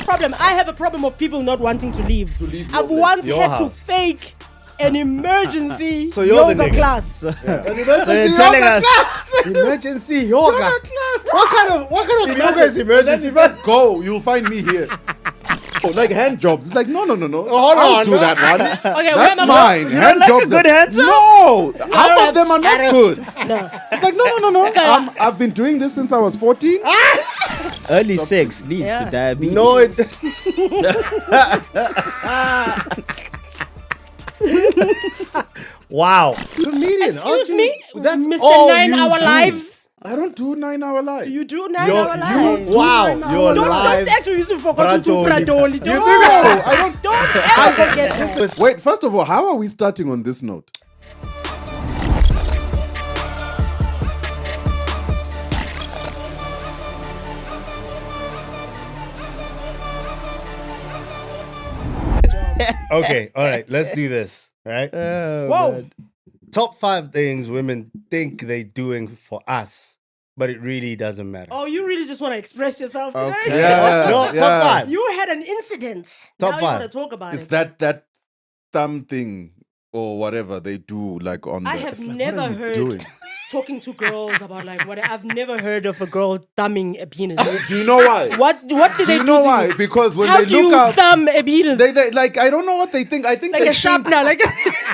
problem. I have a problem of people not wanting to leave. I've once your had house. to fake an emergency So you're yoga the nigga. class. So you're telling us emergency yoga. What kind of yoga is emergency? First go, you'll find me here. Oh, like hand jobs. It's like no. hold I'll on. do that one. Okay, That's where am I mine. You Hand don't like jobs. a good hand job? No, half of them are not good. No. It's like no. I've been doing this since I was 14. Early sex leads to diabetes. No, it's wow. comedian. Excuse me, That's Mr. all 9 you Hour do. Lives. I don't do 9-hour lives. You do 9 Hour Lives. Wow, you're Don't live. act you forgot to do Bradoli. Bradoli. No, Don't I don't. ever forget that. Wait, first of all, how are we starting on this note? Okay, all right, let's do this. All right. Whoa. Top 5 things women think they're doing for us, but it really doesn't matter. Oh, you really just want to express yourself today? Okay. Yeah, No, top 5. You had an incident. Top now 5. you want to talk about It's it. that thumb thing or whatever they do, like on. I the, have it's like, never what are you heard doing? talking to girls about like what I've never heard of a girl thumbing a penis. Do you know why? What do Do they you do know to why? you? Because when How they do look you up, thumb a penis? they like I don't know what they think. I think like they a sharpener, like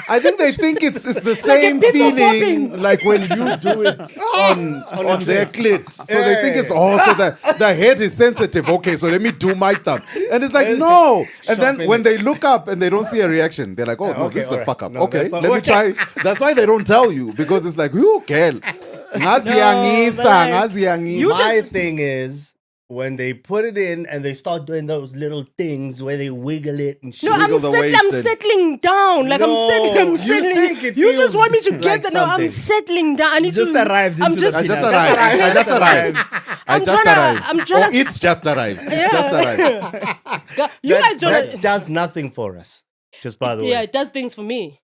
I think they think it's the same pimple feeling popping. like when you do it on their clit. So they think it's also the head is sensitive. Okay, so let me do my thumb. And it's like no. And then when they look up and they don't see a reaction, they're like, oh no, Okay, this is a alright. fuck up. No, Okay, that's not let me what- try. That's why they don't tell you because it's like, you girl. Ngaziyangisa, like, ngaziyangisa. My thing is when they put it in and they start doing those little things where they wiggle it and shit. no, I'm, wiggle the waist I'm and- settling down. Like No, I'm you settling. think it You just feels want me to get like that. No, I'm something. settling down. I need Just to. arrived I'm into just, I the just That's arrived. right. I just arrived. I I'm just tryna- arrived. I'm tryna- Oh, it's just arrived. It just arrived. You guys don't. That does nothing for us. Just by the way. Yeah, it does things for me.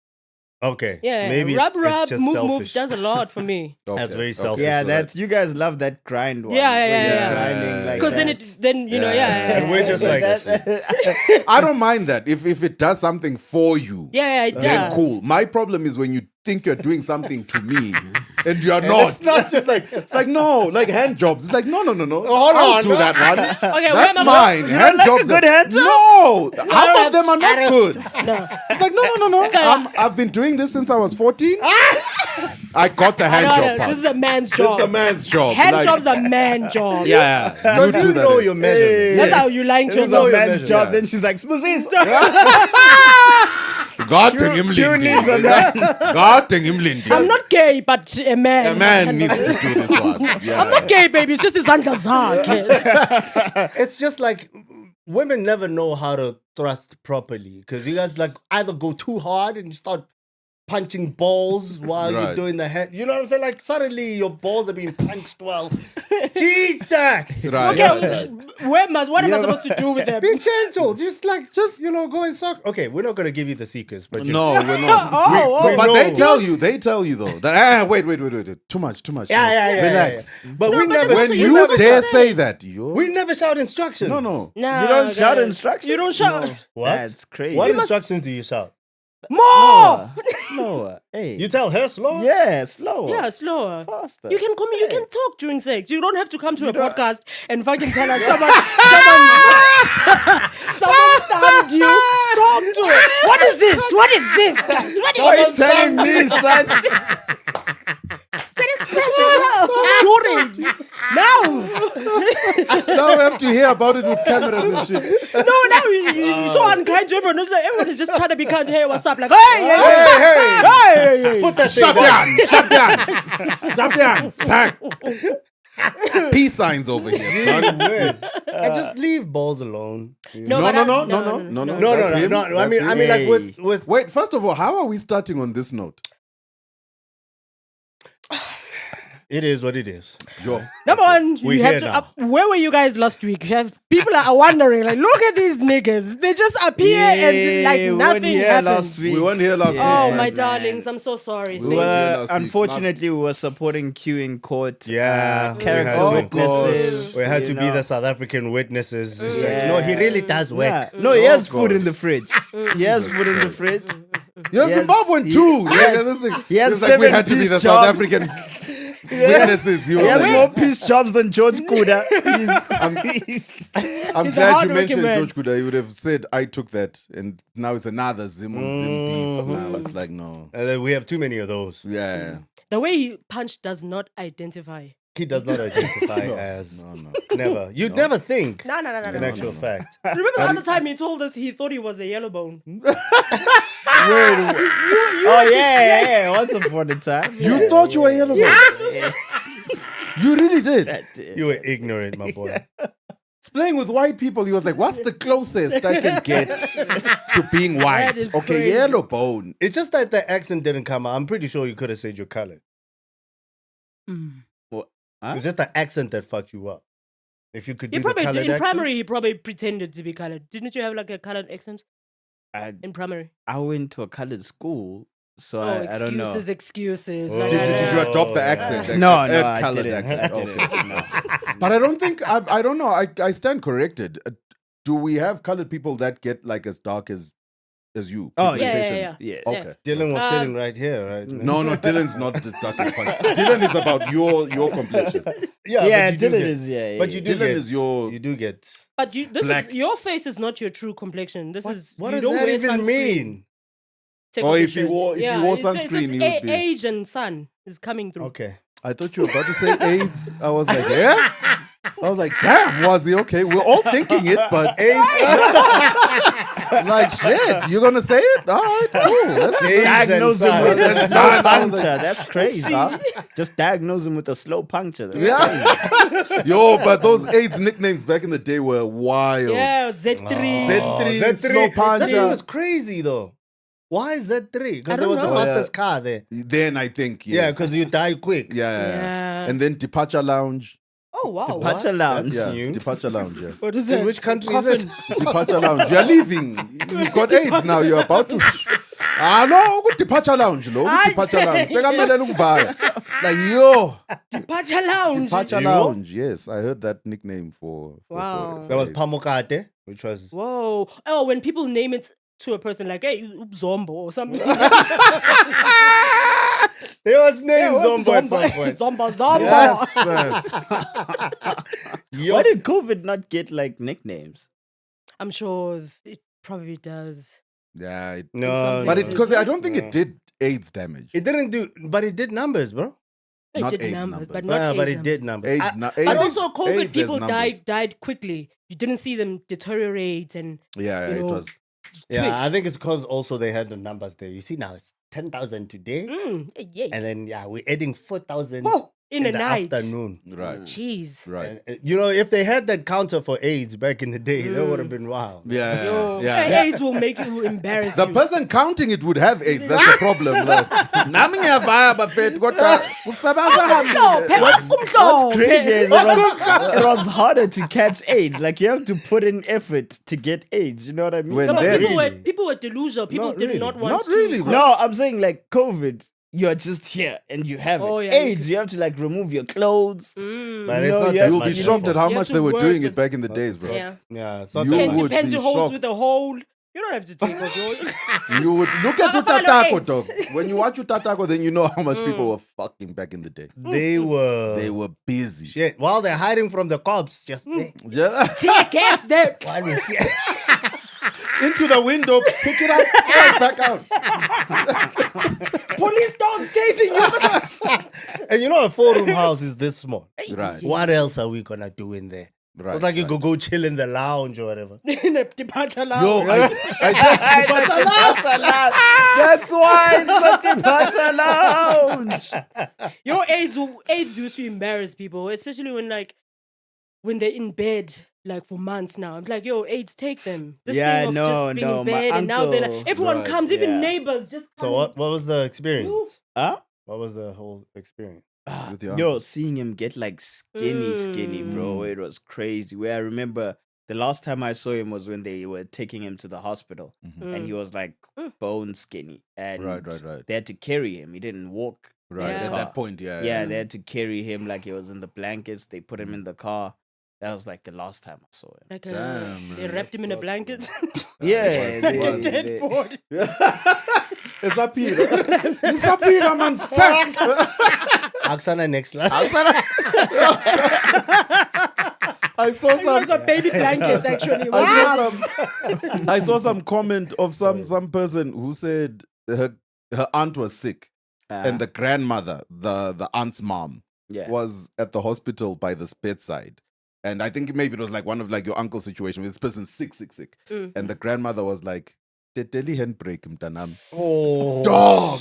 Okay. Yeah, Maybe rub, it's rub, just move, selfish. does a lot for me. That's very selfish. Yeah, so that's you guys love that grind one. Yeah, when yeah, you're yeah. grinding like Because that. then you know, yeah. And we're just like, I don't mind that if it does something for you. Yeah, it Then does. cool. My problem is when you think you're doing something to me and you're not. It's not just like it's like no, like hand jobs. It's like no. I'll do that one. Okay, That's where am I? mine. You Hand don't like a jobs. good hand job? No, half of them are not good. No. It's like no. I've been doing this since I was 14. I got the hand job part. This is a man's This job. is a man's job. Hand Like, jobs are man jobs. Yeah. because you know your measurement. That's how you lying to It was yourself. a man's measure, job. yeah. Then she's like, "Spussies." Garting him You need some man. Garting him Lindy. I'm not gay, but a man. A man needs to do this one. Yeah. I'm not gay, baby. It's just his zakhe. It's just like women never know how to thrust properly because you guys like either go too hard and you start punching balls while you're Right. doing the head. You know what I'm saying? Like suddenly your balls are being punched well. Jesus! Right. Okay, what am I supposed to do with them? Be gentle. Just go and suck. Okay, we're not gonna give you the secrets, but No, we're not. Oh, But know. they tell you though. That, wait. Too much. yeah. Relax. But we but never. this When is- you never dare shout. say that, you we never shout instructions. no. No, You don't shout guys. instructions? You don't shout. What? That's crazy. What You must- instructions do you shout? More. Slower. Hey. You tell her slower. Yeah, slower. Yeah, slower. Faster. You can come. You can talk during sex. You don't have to come to a podcast and fucking tell us someone thumbed you. Talk to it. What is this? What is this? Guys? What is Why are you this? telling me, son? Can express yourself during now. Now we have to hear about it with cameras and shit. No, now you're so unkind to everyone. Everyone is just trying to be kind. Hey, what's up? Like, hey. Put that thing down. Shabian. Tag. Peace signs over here, son. And just leave balls alone. No. No. No. That's him. I mean, That's him. like with Wait, first of all, how are we starting on this note? It is what it is. Yo. Number one, We're you have here to. now. Where were you guys last week? People are wondering, like, look at these niggas. They just appear and like we weren't nothing here happens. last week. We weren't here last week. Oh, man. my darlings, I'm so sorry. We We were Thank here you. last week. unfortunately, we were supporting Q in court. Yeah. Character Oh, witnesses. We had to you be know. the South African witnesses. It's like, Yeah. no, he really does work. Yeah. No, he has Oh, food God. in the fridge. He has food in the fridge. You're Yes, Zimbabwean he- too. yes. This thing- He has it's like we had to be 7 the piece South jobs. African witnesses. He has more peace jobs than George Kuda. I'm He's a glad you hardworking mentioned man. George Kuda. He would have said, I took that. And now it's another Zim on Zim beef. Now it's like, no. And then we have too many of those. Yeah. The way Punch does not identify. He does not identify as No. never. You'd never think. No. In actual fact. Remember the other time he told us he thought he was a yellow bone? Oh yeah. Once upon a time. You thought you were yellow. Yeah. You really did. You were ignorant, my boy. He's playing with white people. He was like, what's the closest I can get to being white? is Okay, crazy. yellow bone. It's just that the accent didn't come out. I'm pretty sure you could have said you're colored. Huh? It's just the accent that fucked you up. If you could He do the probably colored in accent. primary. He probably pretended to be colored. Didn't you have like a colored accent in primary? I went to a colored school, so Oh, I don't know. excuses. Oh. Like, Did you adopt the accent? No, A I colored didn't. accent. I Okay. didn't, no. But I don't think, I don't know. I stand corrected. Do we have colored people that get like as dark as you? Oh, Pigmentation? yeah. Yes. Okay. Dylan was Um, sitting right here, right? No, Dylan's not as dark as Punch. Dylan is about your complexion. Yeah, but you do Dylan get- is, yeah. But you do Dylan get, is your- you do get. But this Black. is your face is not your true complexion. This is What you does don't that wear even sunscreen. mean? Take Oh, off your if he shirt. wore- if he wore sunscreen, he would be- age and sun is coming through. Okay. I thought you were about to say AIDS. I was like, yeah? I was like, damn, Wazi, okay. We're all thinking it, but AIDS. Like, shit, you're going to say it? All right, cool. That's AIDS and Diagnose him sun. with a That's slow sad. I was puncture. like, That's crazy. Huh? Just diagnose him with a slow puncture. That's Yeah. Yo, but those AIDS nicknames back in the day were wild. Yeah, Z3. Z3, slow puncher. Z3 was crazy though. Why Z3? I Because it don't was the know. fastest car there. Then I think, yes. Yeah, because you die quick. Yeah. Yeah. And then Departure Lounge. Oh wow. Departure Lounge. That's Yeah, new. Departure Lounge, yeah. What is In it? which country Coffin. is this? Departure Lounge. You're leaving. You've got AIDS now. You're about to. No, good Departure Lounge, no. Ay, Departure Lounge. yes. Sekamele ukuvala. It's like, yo. Departure Lounge. Departure You? Lounge. Yes, I heard that nickname for Wow. There was Pamukate, which was Whoa. Oh, when people name it to a person like, hey, Zombo or something. There was named Zombo at some point. Zombo. Yes, yes. Why did COVID not get like nicknames? I'm sure it probably does. Yeah, No, but no. it because I don't think it did AIDS damage. It didn't do, but it did numbers, bro. It Not did AIDS numbers, numbers. but not Yeah, but AIDS it did numbers. AIDS, I- na- But AIDS- also, COVID AIDS, there's people numbers. died quickly. You didn't see them deteriorate and Yeah, you it know, was. Yeah, I think it's because also they had the numbers there. You see now it's 10,000 today, yeah. and then we're adding 4,000 Whoa, in in a the night. afternoon. Right, Jeez. right. And, you know, if they had that counter for AIDS back in the day, that would have been wild. Yeah, Yo, yeah. AIDS will make you embarrass The you. person counting it would have AIDS. That's the problem. Like, nami ngiyavaya bafethu kodwa usebenza hambile. What's crazy is it was harder to catch AIDS. Like you have to put in effort to get AIDS. You know what I mean? When No, but then- people were delusional. People Not did really. not want Not to. really. No, I'm saying like COVID. You're just here and you have Oh, it. yeah, AIDS, you have to like remove your clothes. But No, it's not you that have You'll much be shocked at anymore. how You have much to they were work doing with- it back in the days, bro. Yeah. Yeah, it's not You that Panty, much. would be panty holes shocked. with a hole. You don't have to take off your. You would look at Follow Utatako, AIDS. dog. When you watch Utatako, then you know how much people were fucking back in the day. They were busy. shit. While they're hiding from the cops, just Yeah. Tear gas there. Into the window, pick it up, right back out. Police dogs chasing you. And you know, a 4-room house is this small. Right, What else are we gonna do in there? right. It's like you right. could go chill in the lounge or whatever. In a departure lounge. Yo, I That's why it's the Departure Lounge. Your AIDS used to embarrass people, especially when they're in bed like for months now. I'm like, yo, AIDS, take them. This Yeah, thing of no, just being no, in my bed and now they're like, uncle- everyone Right, comes, even yeah. neighbors just come. So what was the experience? Huh? What was the whole experience? With your Yo, seeing him get like skinny, bro. It was crazy. Where I remember the last time I saw him was when they were taking him to the hospital, and he was like bone skinny, and Right. they had to carry him. He didn't walk. Right. Yeah. At that point, yeah. Yeah, they had to carry him like he was in the blankets. They put him in the car. That was like the last time I saw him. Like Damn, they man, wrapped that him in a sucks, blanket. Yeah, like a was. dead board. It's up here. It's up here, man. Facts. Oksana next line. I saw Those some. are baby blankets, actually. I saw some comment of some person who said her aunt was sick, and the grandmother, the aunt's mom, was at the hospital by this bedside. And I think maybe it was like one of like your uncle's situation where this person's sick. And the grandmother was like, "Teteli handbrake, mtanam." Oh, Dog,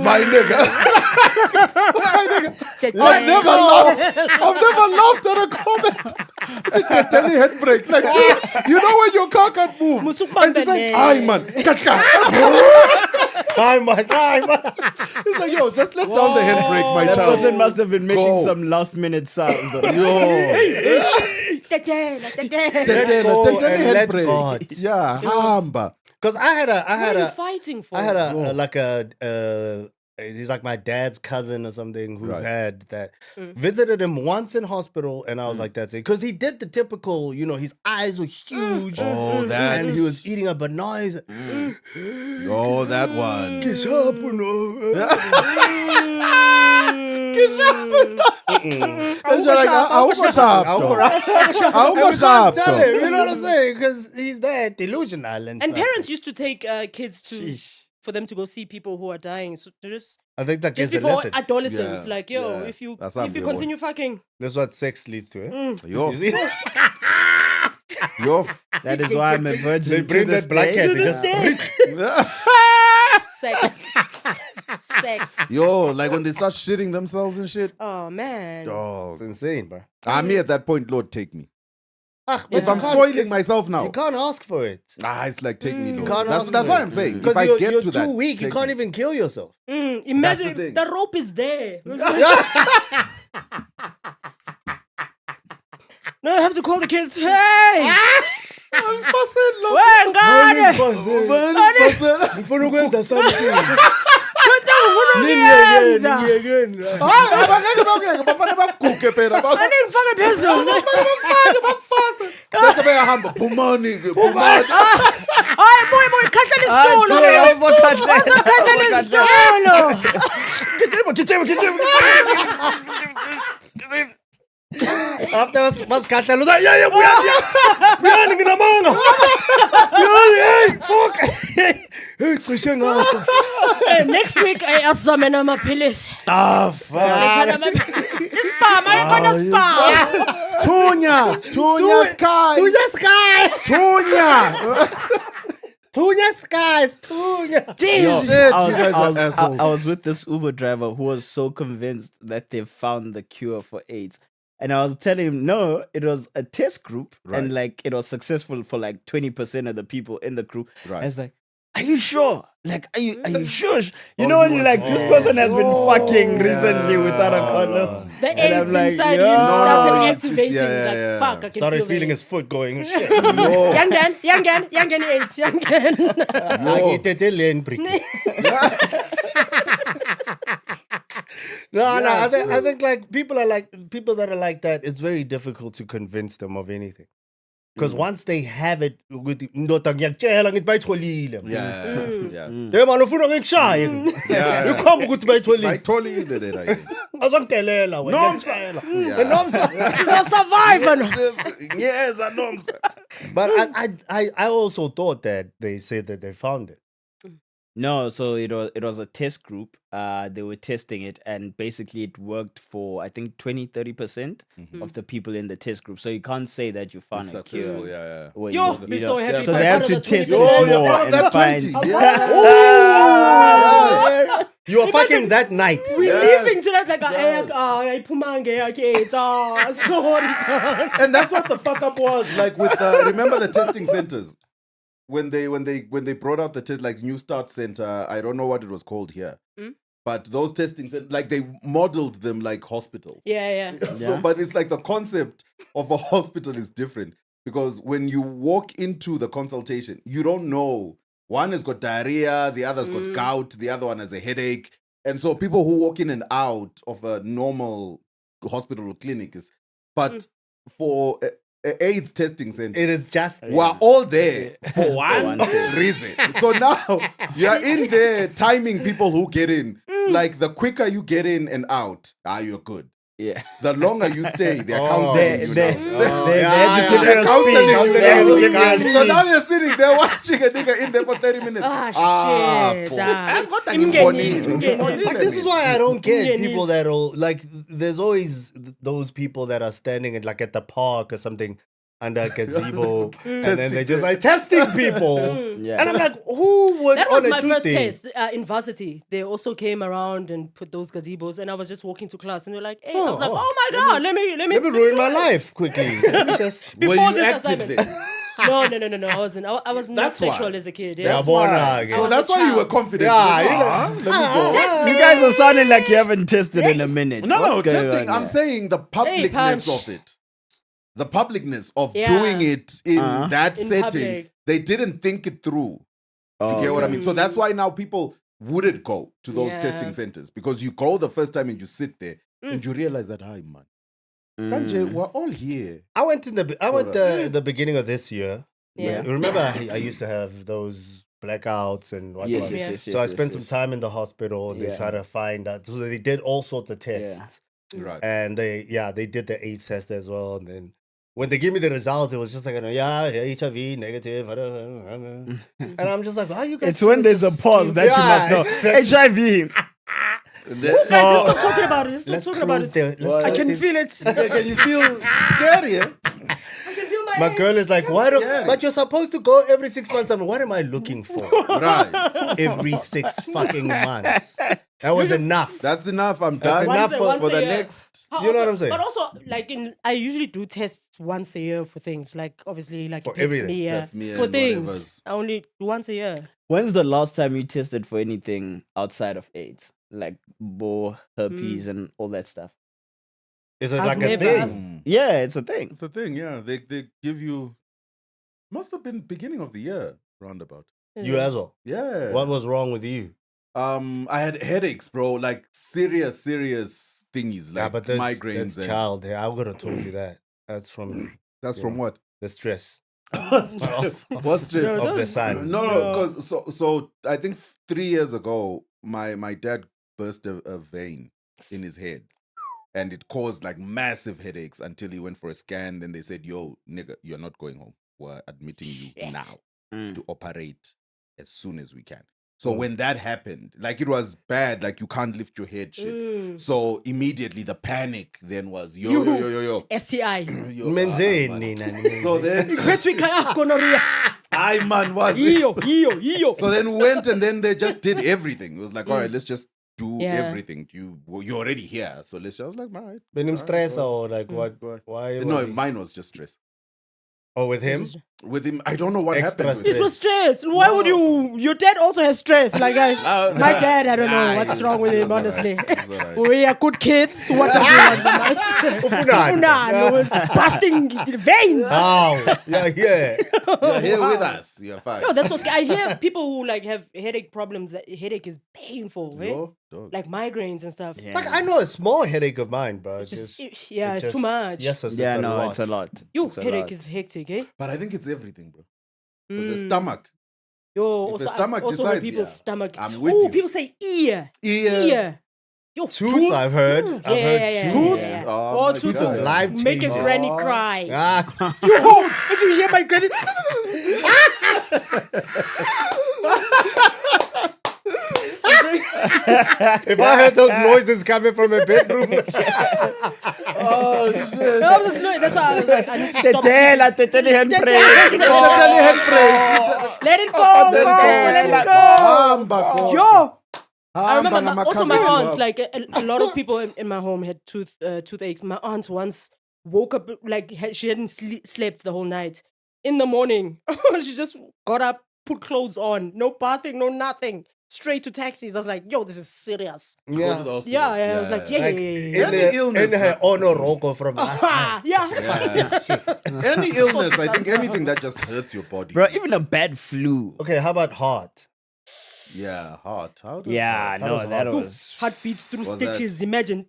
my nigga. My nigga. I've never laughed at a comment. Teteli handbrake. Like, you know when your car can't move. And it's like, aye, man. Hi, man. It's like, yo, just let down the handbrake, my That child. person must have been making Go. some last minute sounds. Though. Yo. Let Teteli go and let handbrake. God. Yeah, hamba. Because I had What are you a fighting for? I had a he's like my dad's cousin or something who Right. had that visited him once in hospital, and I was like, that's it, because he did the typical, his eyes were huge, Oh, that. and he was eating a banana. He's like, Oh, that one. And you're like, I tell him, you know what I'm saying? Because he's that delusional and And stuff. parents used to take kids for them to go see people who are dying. So to I think that just gives a before lesson. adolescence, Yeah, like, yo, yeah. if you That's something, boy. continue fucking, That's what sex leads to, eh? Yo, You see? yo. That is why I'm a virgin. They bring to this that black day. cat. to They this just day, sex. Yo, like when they start shitting themselves and shit. Oh man. Dog. It's insane, bro. Me at that point, Lord, take me. But If you I'm can't- soiling it's- myself now, You can't ask for it. it's like, take me, Lord. can't That's, ask that's for why it. I'm saying. If Because I get you're to that, too weak. You take can't me. even kill yourself. Imagine thing. the rope is there. No, I have to call the kids. Hey! I'm fussing, Lord. Wengane! Ngifuna ukwenza something. Ngiyenza. Hayi, abangeke bafane baguge phela. Ngifake phezulu. Bakufase. Bese beyahamba, phumani-ke, phumani. Hayi boy, khahlela isitulo. Khahlela isitulo. After masikhahlala uza yeah buyani nginamanga. Hey fuck. Hey cishe ngaso. Next week asizame namaphilisi. Fuck. Ispama ikhona spa. Thunya skies. Thunya skies. Jesus. Shit, I you guys are was, assholes. I was with this Uber driver who was so convinced that they found the cure for AIDS. And I was telling him, no, it was a test group. Right. And like it was successful for like 20% of the people in the crew. Right. I was like, are you sure? Like, are you sure? You know when you're like, this person has been fucking recently without a condom. The And I'm AIDS like, inside yo. him started No, activating. yeah. Like, fuck, I can Started feel feeling the his foot going. Shit. Young AIDS, young. No, I think like people that are like that, it's very difficult to convince them of anything. Because once they have it with the ndoda ngiyakutshela ngithi bayitholile. Yeah. Hey man ufuna ngikushaye. Yeah. Ukhomba ukuthi bayitholile. Ayitholile le like. Azongitelela wena. Nomsa. Yeah. Nomsa. She's a survivor. Yes, I know. But I also thought that they said that they found it. No, so it was a test group. They were testing it, and basically it worked for I think 20-30% of the people in the test group. So you can't say that you found It's a cure. successful, yeah. when Yo, you be know. so happy. So if they I have got to another test 20%. more of that and find. 20. You are fucking that night. We Yes, leaving to that like yes. sorry. And that's what the fuck up was like with remember the testing centers when they brought out the test like New Start Center. I don't know what it was called here. but those testings, like they modeled them like hospitals. Yeah. So, but it's like the concept of a hospital is different because when you walk into the consultation, you don't know. One has got diarrhea, the other's got gout, the other one has a headache. And so people who walk in and out of a normal hospital or clinic but for a AIDS testing center, It is just we're all there for one reason. So now you're in there timing people who get in. Like the quicker you get in and out, you're good. Yeah. The longer you stay, they're counseling you now. They had to give you a Counseling speech. you They had to give you now. a So now speech. you're sitting there watching a nigga in there for 30 minutes. Shit. Fool. I've got that Imgeni. like this is why I don't get people that'll like. There's always those people that are standing at like at the park or something under a gazebo, and then they're just like testing people. Yeah. And I'm like, who would That on was a my first Tuesday? test in varsity. They also came around and put those gazebos, and I was just walking to class, and they're like, "Hey," I was like, "Oh my god, let me Let me ruin my life quickly. Let me just. Were Before you this active assignment. there? No, I wasn't. I was not That's why. sexual as a kid. Yeah, Yeah. born I again. So was that's a why you were child. confident. Yeah, Like, you know. let me go. You guys are sounding like you haven't tested in a minute. No, What's going testing. on I'm here? saying the publicness Panch. of it. The publicness of Yeah. doing it in that In setting. public. They didn't think it through. You Oh, get what I okay. mean? So that's why now people wouldn't go to those Yeah. testing centers because you go the first time and you sit there and you realize that, hi, man. Kanje, we're all here. I went the beginning of this year. Yeah. Remember, I used to have those blackouts and whatnot. Yes. So I spent some time in the hospital and they Yeah. try to find out. So they did all sorts of tests. Right. And they did the AIDS test as well. And then when they gave me the results, it was just like, HIV negative. And I'm just like, how you guys? It's when there's a pause that you must know. HIV. And then, Guys, let's stop talking about it. Let's Let's stop talking about close it. the. Let's I close can this. feel it. can you feel scared here? I can feel My girl is like, why don't? Yeah. But you're supposed to go every 6 months. I mean, what am I looking for? Right. Every 6 fucking months. That was enough. That's enough. I'm That's done enough Once for a the year. next. You know what I'm saying? But also, like I usually do tests once a year for things. Like obviously, like For pap everything. smear, Pap smear for and things. whatever's- I only do once a year. When's the last time you tested for anything outside of AIDS? Like herpes and all that stuff? Is it I've like a never- thing? Yeah, it's a thing. It's a thing, yeah. They give you. Must have been beginning of the year, roundabout. You as well. Yeah. What was wrong with you? I had headaches, bro. Like serious thingies, like but migraines. that's and- child. Yeah, I would have told you that. That's from That's you from know. what? the stress What's stress? No, of the don't- sun. No, because so I think 3 years ago, my dad burst a vein in his head, and it caused like massive headaches until he went for a scan. Then they said, "Yo, nigga, you're not going home. We're admitting you Shit. now Mm. to operate as soon as we can." So when that happened, like it was bad, like you can't lift your head, shit. Mm. So immediately the panic then was yo. STI. yo, Menzeni, man. nani, So menzeni. then, Gonorrhea. I man was Iyo. So then we went and then they just did everything. It was like, all right, let's just do Yeah. everything. You're already here, so let's. I was like, all right. Been him all right, stress all or like what? right. Why? No, was he- mine was just stress. Oh, with him? With him, I don't know what Extra happened. With It him. was stress. Why would you? Your dad also has stress. Like my dad, I don't know what's wrong with him. Honestly, It's all right. we are good kids. What does he want from us? Ufunani. Ufunani, busting veins. Oh, yeah. You're here with us. You're fine. No, that's what's scary. I hear people who like have headache problems. That headache is painful, eh? Yo, dog. Like migraines and stuff. Yeah. Like I know a small headache of mine, bro. It's just, Just, yeah, it it's too just- much. Yes, it's Yeah, a no, lot. it's a lot. Your It's a headache lot. is hectic, eh? But I think it's everything, bro. Because the Mm. stomach. Yo, If also, the stomach also decides, when people's yeah, stomach. I'm with Oh, you. people say ear. Ear. Yo, Tooth, I've heard. Mm. I've heard Yeah. tooth. Yeah. Oh, Oh, my tooth God. is life Make a changing. granny Oh. cry. Ah, Yo, did you hear my granny? if I heard those noises coming from a bedroom, Oh, shit. No, that's why I was like, I need to stop. Tetela, tetele handbrake. Let it go, let it go. Hamba, go. Yo, I Hamba remember also my ngamakhambi aunts, wabo. like a lot of people in my home had toothaches. My aunt once woke up, like she hadn't slept the whole night. In the morning, she just got up, put clothes on, no bathing, no nothing. straight to taxis. I was like, yo, this is serious. Go to the Yeah. hospital. Yeah, I was like, yeah. Like, Any illness, in her man. honor Rocco from last night. Yeah. Any illness, I think anything that just hurts your body. Bro, even a bad flu. Okay, how about heart? Yeah, heart. How does Yeah, heart? no, that was. Heartbeats through Was that- stitches. Imagine.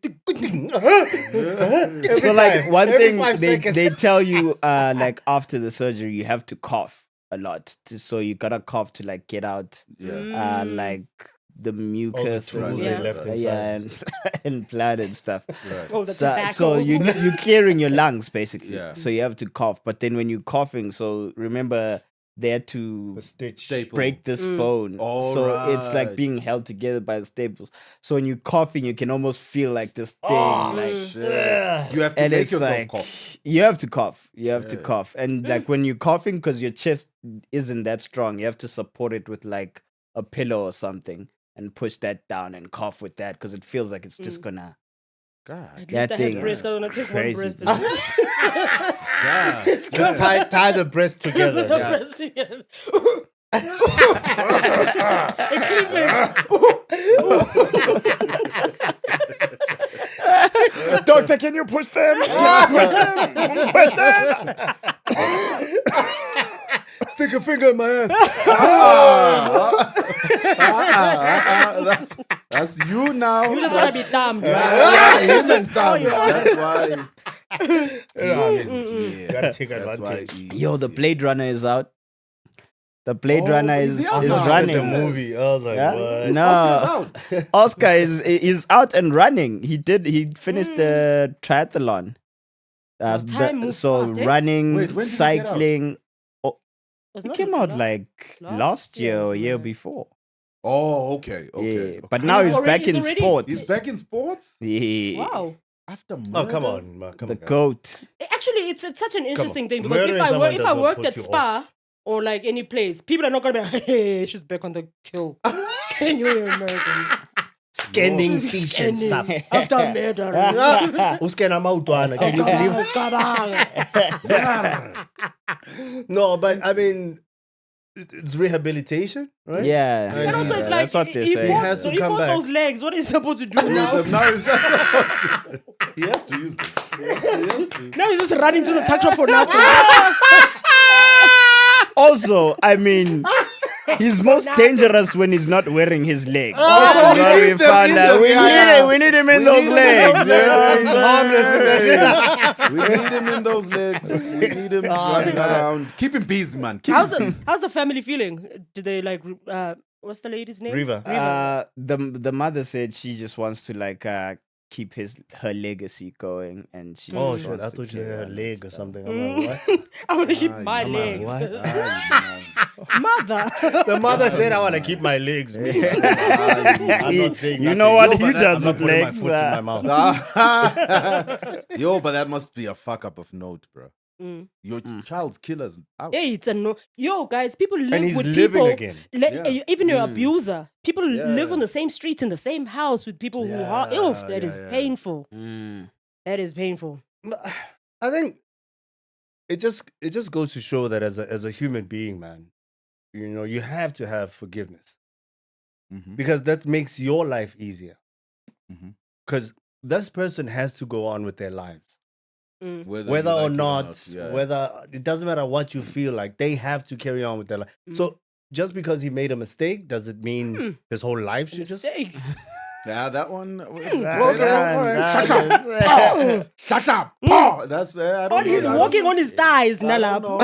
So like one Every thing 5 seconds. they tell you like after the surgery you have to cough a lot so you gotta cough to like get out Yeah. like the mucus tools they and, left inside. and and blood and stuff. Right. Oh, the So, tobacco. so you're clearing your lungs basically. Yeah. So you have to cough, but then when you're coughing, so remember they had to The stitch. Staple. break this bone. Oh, so it's like right. being held together by the staples. So when you're coughing, you can almost feel like this thing. Oh, like, Shit. You have to and make it's yourself like cough. you have to cough. You have to Shit. cough. And like when you're coughing, because your chest isn't that strong, you have to support it with like a pillow or something and push that down and cough with that because it feels like it's just gonna. God. At that least I thing had breast. is I want to take one crazy, breast. bro. God. Just tie the breast together. Breast together. A cleavage. Doctor, can you push them? Push them. Push them. Stick a finger in my ass. That's you now. You just want to be thumbed. Yeah, him and thumbs. you are. That's why. Gotta take That's why advantage. Yo, the Blade Runner is out. The Blade Oh, Runner is is, he out is now? Just running. the movie. I was like, Yeah? what? No, Oscar's out. Oscar is out and running. He finished the triathlon. Well, time moves so fast, eh? running, Wait, when did he get out? cycling. Was It not came it out last- like last last year year or or a year something? before. Oh, okay. Okay. Yeah. But okay. now he's he's already- back he's in already- sports. He's back in sports Yeah. Wow. after Oh, murder? come on, man. Come The on. guys. goat. Actually, it's such an interesting thing because Murdering if I someone if does I not worked put at you Spa off. or like any place, people are not gonna be like, hey, she's back on the till. Can you imagine? Scanning fish and stuff. After murder. Uscan amautwana. Can you believe? No, but I mean, it's rehabilitation, right? Yeah. And And also, it's like That's what they he say. bought, has to he come bought back. those legs. What is he supposed to do now? Now he's just supposed to. He has to use this. He has to. Now he's just running to the tuck shop for nothing. Also, I mean, he's most dangerous when he's not wearing his legs. so That's we what need them in them, yeah. we need him in We those need him in legs. those you know what He's I'm harmless in that saying? shit. We need him in those legs. We need him running around. Keep him busy, man. Keep him busy. How's the family feeling? Do they like what's the lady's name? Riva. The mother said she just wants to like keep her legacy going, and she. Oh just shit! wants I to thought you carry had a on and leg or stuff. something. I'm like, what? I want to keep Ah, my you legs. what? Mother. The mother said, "I want to keep my legs." I'm not saying You nothing. know what Yo, he but does I'm not with putting my legs. foot to my mouth. Yo, but that must be a fuck up of note, bro. Mm. Your child's killer's out. Hey, it's a no. Yo, guys, people live And he's with living people. again. Yeah. Even your Mm. abuser. People live Yeah. on the same streets in the same house with people who are. Yeah, Oof, that yeah, is yeah. painful. Mm. That is painful. I think it just goes to show that as a human being, man, you know, you have to have forgiveness Mhm. because that makes your life easier. Mhm. Because this person has to go on with their lives, Mm. whether you or like it not, yeah. whether it doesn't matter what you feel like, they have to carry on with their life. So just because he made a mistake, does it mean his whole life should just? Mistake. Yeah, that one. Shut up! Shut up! Paw! That's I don't know. Walking on his thighs, I Nala. don't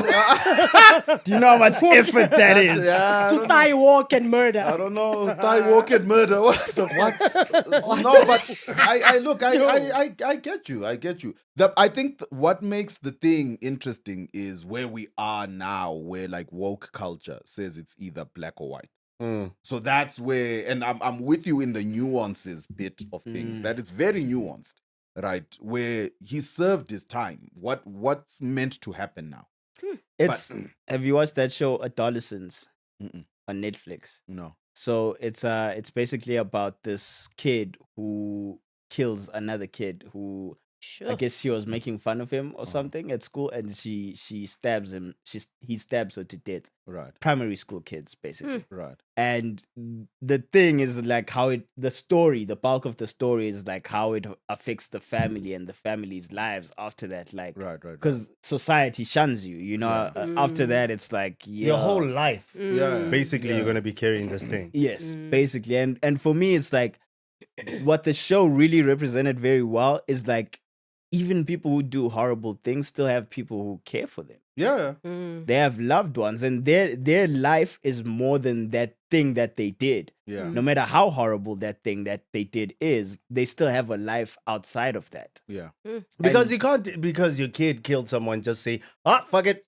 know. Do you know how much effort that is? Yeah, I To don't thigh walk and I murder. don't know. Thigh walk and murder. What the what? No, but I look. I get you. I get you. I think what makes the thing interesting is where we are now, where like woke culture says it's either black or white. Mm. So that's where, and I'm with you in the nuances bit of things. That it's very nuanced, right? Where he served his time. What's meant to happen now? It's. Have you watched that show Adolescents Mm-mm. on Netflix? No. So it's basically about this kid who kills another kid who Sure. I guess she was making fun of him or something at school, and she stabs him. He stabs her to death. Right. Primary school kids, basically. Right. And the thing is like how the bulk of the story is like how it affects the family and the family's lives after that. Like, Right. because society shuns you, you know. After that, it's like Your whole life. Yeah. Basically, you're gonna be carrying this thing. Yes, basically. And for me, it's like what the show really represented very well is like even people who do horrible things still have people who care for them. Yeah. They have loved ones, and their life is more than that thing that they did. Yeah. No matter how horrible that thing that they did is, they still have a life outside of that. Yeah. Because you can't, because your kid killed someone, just say, fuck it.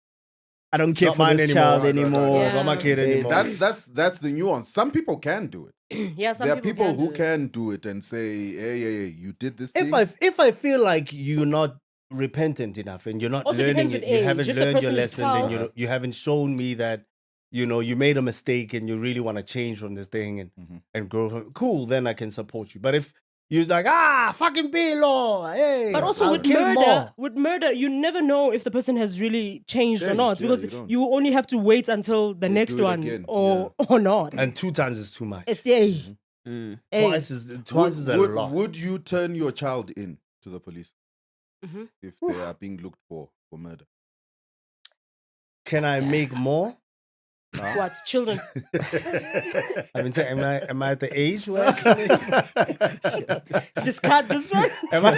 I don't care Not for mine this anymore. child Right, right, right. anymore. Yeah. It's not my kid anymore. That's the nuance. Some people can do it. Yeah, some There are people can who do it. can do it and say, hey, you did this thing. If I feel like you're not repentant enough and you're not Also learning, depends with you age. haven't If the learned your person is lesson, then 12 you haven't shown me that you made a mistake and you really want to change from this thing and grow from cool, then I can support you. But if you're like, fucking law, hey, But also I'll with kill more. murder, you never know if the person has really changed or Changed, not yeah, because you don't. you only have to wait until the They next do it one again, or not. And 2 times is too much. It's hey, Twice is a lot. Would you turn your child in to the police Mhm. if they are being looked for murder? Can I make more? what children? I mean, am I at the age where I can Discard this one. am I?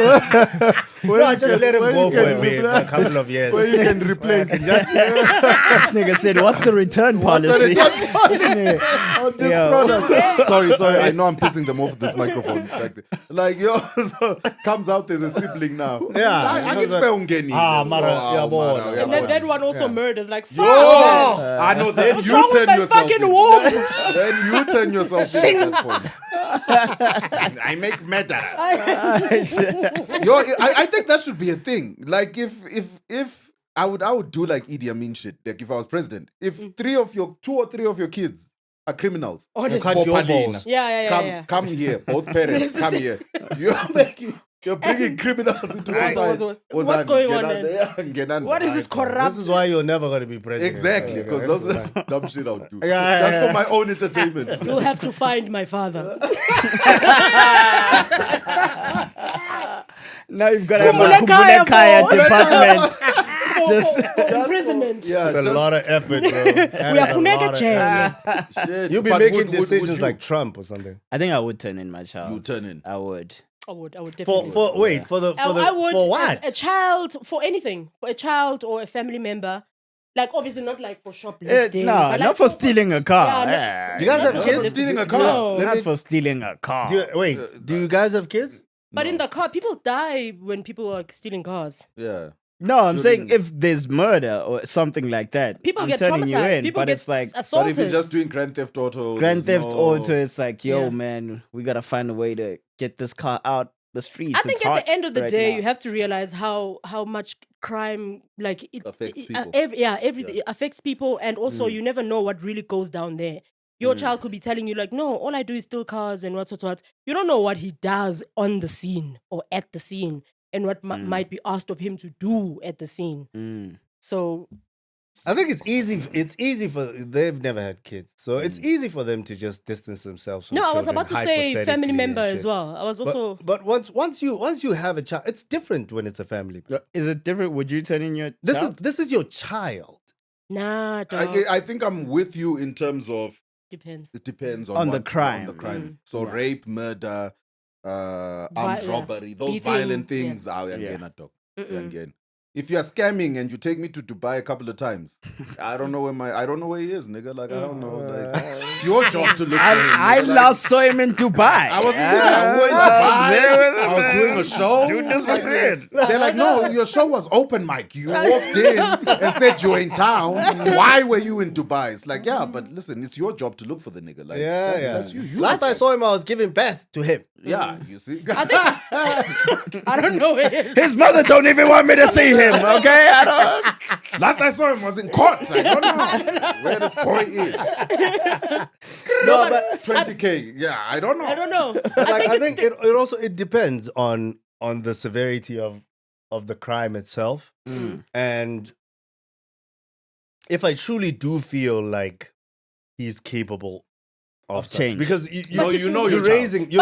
No, just let him go for a couple of years. Where you can replace This nigga said, "What's the return policy?" on this Yo. product. Sorry. I know I'm pissing them off with this microphone. Like so comes out there's a sibling now. Yeah. I get ungeni. And then that one also murders. Like fuck. I know. Then What's you wrong with turn my yourself fucking in. womb? Then you turn yourself in at that point. I make murder. I think that should be a thing. Like if I would do like Idi Amin shit. Like if I was president, if 2 or 3 of your kids are criminals, Honestly. Cut your Popalina, balls. Yeah. come here, both parents come here. You're bringing criminals into society. What's going on then? What is this corrupt? This is why you're never going to be president. Exactly, because that's dumb shit I would do. Yeah, That's yeah, for my own entertainment. You'll have to find my father. Now you've got to have a Kumbulekaya Kumbulekaya for- department. For imprisonment. Yeah, It's a lot of effort, bro. That We is are a lot funeka of chain. effort. shit. You'll be But making would decisions you- like Trump or something. I think I would turn in my child. You turn in. I would. I would For definitely. I would for what? a child for anything, for a child or a family member. Like obviously not like for shoplifting. No, but like not for stealing a car. Yeah, no- Yeah. Do you guys have Not kids? for Stealing a car. No. Not for stealing a car. Do you guys have kids? But in the car, people die when people are stealing cars. Yeah. No, I'm saying Shouldn't- if there's murder or something like that, People I'm get turning you traumatized. in. People But get it's like But assaulted. if it's just doing Grand Theft Auto, Grand there's Theft no- Auto, it's like, yo, Yeah. man, we gotta find a way to get this car out the streets. I think It's at hot the end of the right day, now. you have to realize how much crime like it Affects it- people. It affects people, and also you never know what really goes down there. Your child could be telling you like, no, all I do is steal cars and what. You don't know what he does on the scene or at the scene, and what might be asked of him to do at the scene. Mm. So I think it's easy. It's easy for they've never had kids, so it's easy for them to just distance themselves. From no, I was children about to say family hypothetically member and as shit. well. I was also But once you have a child, it's different when it's a family. Is it different? Would you turn in your This child? is your child. nah. Dog. I think I'm with you in terms of Depends. it depends On the what- crime. On the crime. Mm. So Yeah. rape, murder, armed yeah. robbery, those Beating, violent yeah. things are Yeah. again, dog. Mm-mm. Again. If you are scamming and you take me to Dubai a couple of times, I don't know where he is, nigga. Like I don't know. Like it's your job to look for him. I nigga. Like, last saw him in Dubai. I was in there. I was doing a show. Dude disappeared. They're like, no, your show was open mic. You walked in and said you're in town. Why were you in Dubai? It's like, yeah, but listen, it's your job to look for the nigga. Like, that's you. You Last I saw him, I was giving birth to him. yeah, you see. I don't know. His mother don't even want me to see him. Okay, I don't. Last I saw him was in court. I don't know where this boy is. No, but 20K. Yeah, I don't know. I don't know. like, I it's think it also it depends on the severity of of the crime itself. And if I truly do feel like he's capable of such, change. because you're raising, But also-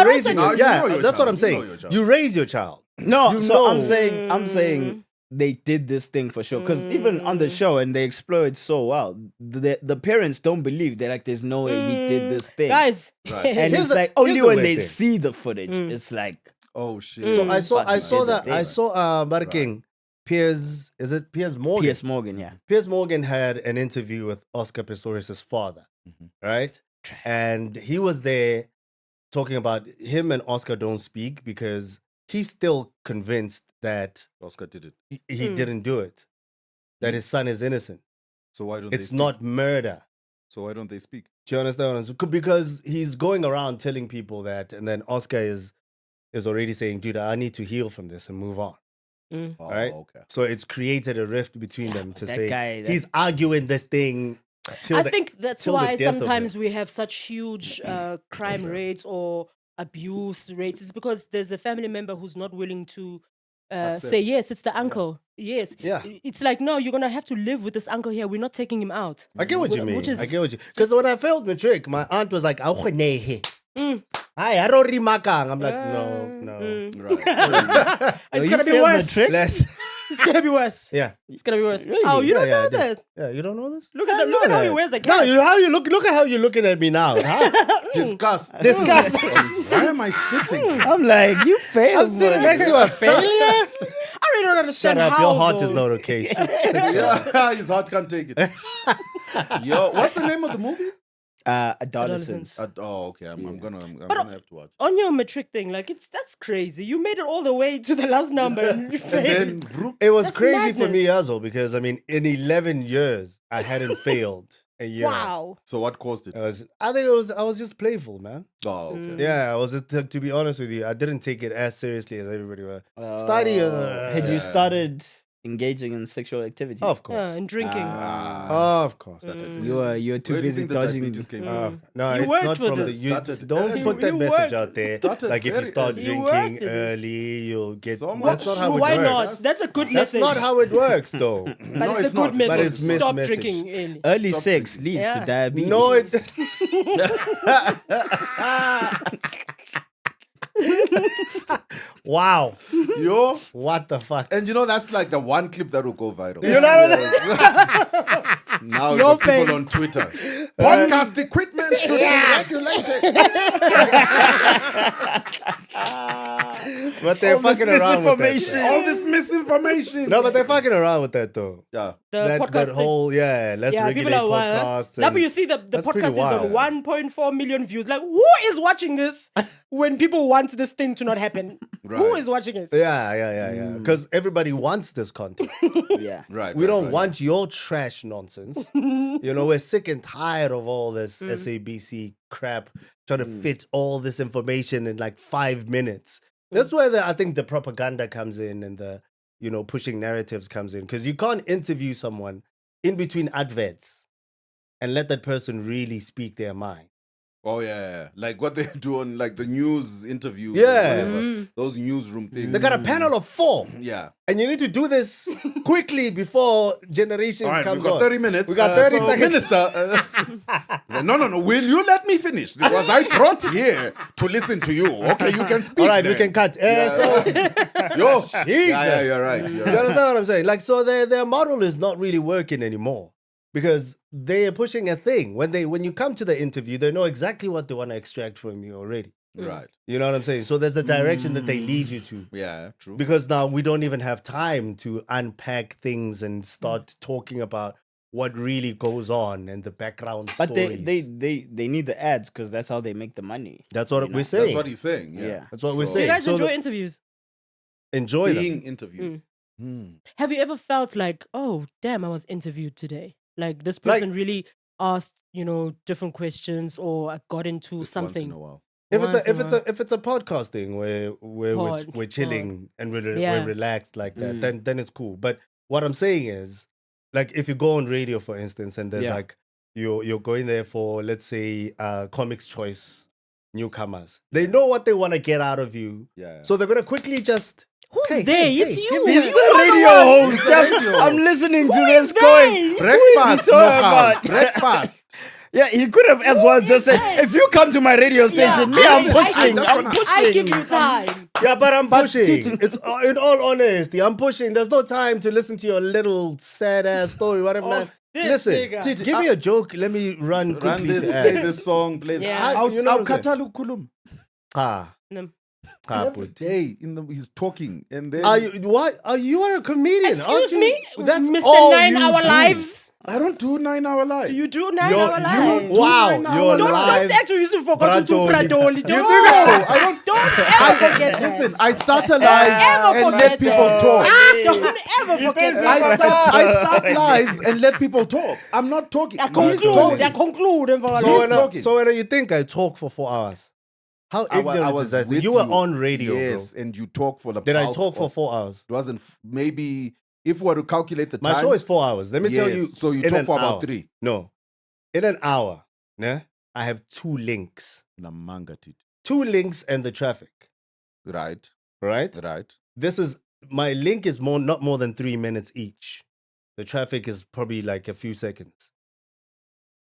raising, No, you yeah, know your that's what child. I'm You saying. know your child. You raise your child. No, You so know. I'm saying they did this thing for sure. Because even on the show, and they explore it so well, the parents don't believe. They're like, there's no way he did this thing. Guys, Right. And Here's it's the- like here's only the when weird they thing. see the footage, it's like, Oh shit. So I saw Fucking that. did I it. saw Barking Piers. Is it Piers Morgan? Piers Morgan, yeah. Piers Morgan had an interview with Oscar Pistorius' father, right? And he was there talking about him and Oscar don't speak because he's still convinced that Oscar did it. he didn't do it, that his son is innocent. So why don't they It's speak? not murder. So why don't they speak? Do you understand what I'm saying? Because he's going around telling people that, and then Oscar is already saying, dude, I need to heal from this and move on. Oh, Right? okay. So it's created a rift between them to that say guy, that- he's arguing this thing till I the, think that's till the why death of sometimes him. we have such huge crime rates or abuse rates. It's because there's a family member who's not willing to say, yes, it's the uncle. Yes. Yeah. It's like, no, you're going to have to live with this uncle here. We're not taking him out. I get what you mean. Which is I get what you. Because when I failed matric, my aunt was like, I don't remakang. I'm like, no. Right. It's going to be worse. Let's. It's going to be worse. Yeah. It's going to be worse. Oh, you don't Yeah, know I do. that? Yeah, you don't know this? Look at how he wears a No, cap. how you look. Look at how you're looking at me now. Huh? Disgust. Disgust. Why am I sitting? I'm like, you failed. I'm sitting next to a failure. I really don't understand Shut up. how, Your heart is though. not okay. Yeah, his heart can't take it. Yo, what's the name of the movie? Adolescence. Okay. I'm gonna have to watch. On your matric thing, like that's crazy. You made it all the way to the last number and you failed. And then vroom. It was That's crazy for madness. me as well because I mean, in 11 years, I hadn't failed a year. Wow. So what caused it? I think I was just playful, man. Oh, okay. Yeah, I was just to be honest with you, I didn't take it as seriously as everybody was. Study. Had you started engaging in sexual activity? Of course. And drinking. Of course. You were too Where do you busy think the dodging. diabetes came from? No, You it's worked not with from the. this. You, Started don't early. put that You message worked. out there. Started Like if you very start early. You drinking worked in this. early, you'll get. So That's much not how it Why works. not? That's a good That's message. not how it works, though. But No, it's it's a not. good message. But it's Stop mismessaged. drinking early. Early Stop sex drinking. leads Yeah. to diabetes. No, it's. Wow. Yo, What the fuck? and you know that's like the one clip that will go viral. You know what Now you Your got people face. on Twitter. Podcast equipment should be regulated. But they're All this fucking around with that. misinformation. All this misinformation. No, but they're fucking around with that though. Yeah. The That podcast thing. whole let's Yeah, regulate people are wild. podcasts. Now, but and- you see the that's pretty podcast is on wild. 1.4 million views. Like, who is watching this when people want this thing to not happen? Who Right. is watching it? Yeah. Because everybody wants this content. Yeah. Right. We right, don't right. want your trash nonsense. We're sick and tired of all this SABC crap trying to fit all this information in like 5 minutes. That's where I think the propaganda comes in and the pushing narratives comes in, because you can't interview someone in between adverts and let that person really speak their mind. Oh yeah. Like what they do on like the news interviews. Yeah. Or whatever. Those newsroom things. They got a panel of 4. Yeah. And you need to do this quickly before generations All right, comes we've got on. 30 minutes. We got 30 so seconds. Minister, no. Will you let me finish? Because I brought here to listen to you. Okay, you can speak. All right, we then. can cut. Yo, Jesus. yeah, you're right. You're You right. understand what I'm saying? Like, so their model is not really working anymore because they are pushing a thing. When you come to the interview, they know exactly what they want to extract from you already. Right. You know what I'm saying? So there's a direction that they lead you to. Yeah, true. Because now we don't even have time to unpack things and start talking about what really goes on and the background But stories. they need the ads because that's how they make the money. That's what you know. we're saying. That's what he's saying. Yeah. Yeah. That's what we're Do saying. you guys So enjoy the- interviews? enjoy them. Being interviewed. Have you ever felt like, oh, damn, I was interviewed today? Like this person really asked, different questions, or I got into Just something. once in a while. If Once in a while. it's a podcast thing where Pod, we're chilling and Yeah. we're relaxed like that, then it's cool. But what I'm saying is, like, if you go on radio, for instance, and there's Yeah. like you're going there for, let's say, Comics Choice newcomers, they know what they want to get out of you, Yeah. so they're gonna quickly just Who's Hey, they? hey, It's hey, you. give me He's You the are radio one. host. the radio. I'm listening to Who this is going. they? Breakfast, talking no about? breakfast. Yeah, he could have as well just said, they? if you come to my radio station, me, I'm pushing. I'm pushing. I give you time. Yeah, but I'm pushing. Titi- It's in all honesty, I'm pushing. There's no time to listen to your little sad ass story, whatever, man. this Listen, nigga. Titi, give me a joke. Let me run Run quickly this, to play ads. this song, play Yeah. Out, You know out, what I'm saying? Katalu Kulum. Ah, No. Every day he's talking, and then Are you what? Are you are a comedian? aren't Excuse you? me, That's Mr. all 9 you Hour do. Lives. I don't do 9-hour lives. You do 9 You're- hour you- lives. Wow, 9 you're hours. Don't live. act you used to forget to do Bradoli. Bradoli. You Don't, think No, I don't. don't ever forget that. Listen, I start a live ever and forget let people that. talk. Don't ever forget I that. start lives and let people talk. I'm not talking. I He's conclude. talking. I conclude. He's talking. So when you think I talk for 4 hours? How ignorant is that? with You were on radio, yes, and you talk for the. bro. Did I bulk talk for of- 4 hours? It wasn't maybe if we were to calculate the My time. show is 4 hours. Let me tell you. Yes, so you in talk an for about hour. 3. No, in an hour, yeah, I have 2 links. Namanga tit. 2 links and the traffic. Right, Right. right. This is my link is not more than 3 minutes each. The traffic is probably like a few seconds.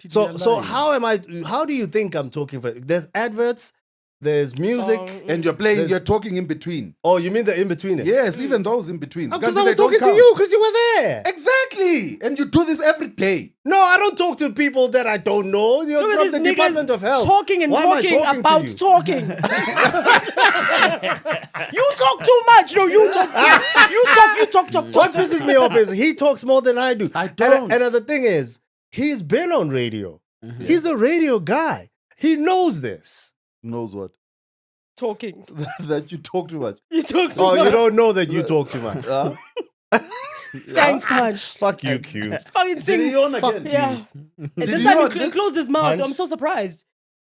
So how do you think I'm talking for? There's adverts, there's music. And you're playing, There's- you're talking in between. Oh, you mean the in between? Yes, even those in between. Because I was talking to you because you were there. Exactly. And you do this every day. No, I don't talk to people that I don't know. You're Look at from this the niggas Department of Health. talking and Why am I talking to about you? talking. You talk too much. No, you talk. You talk. What pisses me off is he talks more than I do. I don't. And the thing is, he's been on radio. He's a radio guy. He knows this. Knows what? Talking. That you talk too much. You talk too Oh, much. you don't know that you talk too much. Thanks, Punch. Fuck you, Q. Fucking Did sing. he yawn again? Yeah. And Did this he time yawn? he closed his mouth. Punch. I'm so surprised.